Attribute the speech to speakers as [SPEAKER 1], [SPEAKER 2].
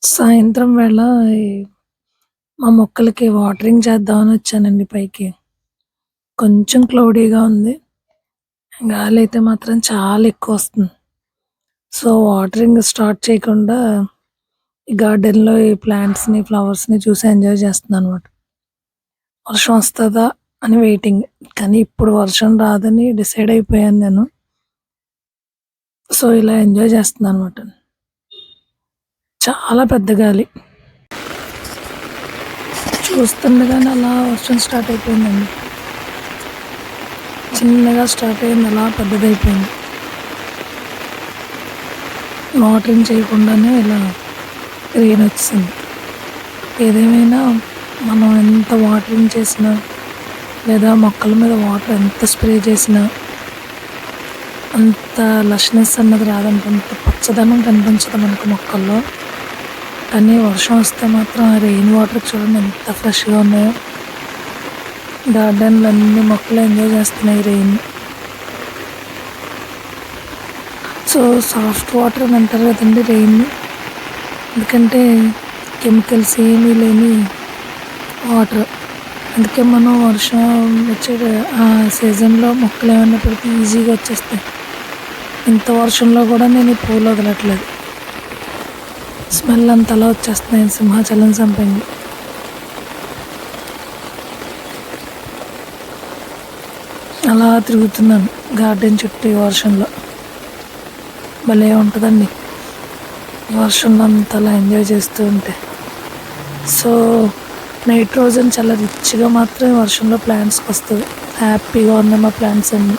[SPEAKER 1] సాయంత్రం వేళ ఈ మా మొక్కలకి వాటరింగ్ చేద్దామని వచ్చానండి పైకి. కొంచెం క్లౌడీగా ఉంది. గాలైతే మాత్రం చాలా ఎక్కువొస్తుంది. సో, వాటరింగ్ స్టార్ట్ చేయకుండా ఈ గార్డెన్‌లో ఈ ప్లాంట్స్‌ని, ఫ్లవర్స్‌ని చూసి ఎంజాయ్ చేస్తున్నాననమాట. వర్షం వస్తదా అని వెయిటింగ్. కానీ ఇప్పుడు వర్షం రాదని డిసైడ్ అయిపోయాను నేను. సో, ఇలా ఎంజాయ్ చేస్తున్నాననమాట. చాలా పెద్ద గాలి. చూస్తుండగానే అలా వర్షం స్టార్ట్ అయిపోయిందండి. చిన్నగా స్టార్ట్ అయింది అలా పెద్దదయిపోయింది. వాటరింగ్ చేయకుండానే ఇలా రెయిన్ వచ్చేసింది. ఏదేమైనా మనం ఎంత వాటరింగ్ చేసినా లేదా మొక్కల మీద వాటర్ ఎంత స్ప్రే చేసినా అంత లష్‌నెస్ అన్నది రాదంట. అంత పచ్చదనం కనిపించదు మనకు మొక్కల్లో. కానీ వర్షం వస్తే మాత్రం ఆ రెయిన్ వాటర్ చూడండి ఎంత ఫ్రెష్‌గా ఉన్నాయో. గార్డెన్‌లో అన్ని మొక్కలు ఎంజాయ్ చేస్తున్నాయి రెయిన్‌ని. సో, సాఫ్ట్ వాటర్ అని అంటారు కదండీ రెయిన్‌ని. ఎందుకంటే కెమికల్స్ ఏమీ లేని వాటర్. అందుకే మనం వర్షం వచ్చే ఆ సీజన్‌లో మొక్కలు ఏమన్నా పెడితే ఈజీగా వచ్చేస్తాయి. ఇంత వర్షంలో కూడా నేను ఈ పూలు వదలట్లేదు. స్మెల్ అంతలా వచ్చేస్తున్నాయి సింహాచలం సంపంగి. అలా తిరుగుతున్నాను గార్డెన్ చుట్టూ ఈ వర్షంలో. భలే ఉంటదండి. ఈ వర్షంలో అంతలా ఎంజాయ్ చేస్తూ ఉంటే. సో, నైట్రోజన్ చాలా రిచ్‌గా మాత్రమే వర్షంలో ప్లాంట్స్‌కొస్తది. హ్యాపీగా ఉన్నాయి మా ప్లాంట్స్ అన్నీ.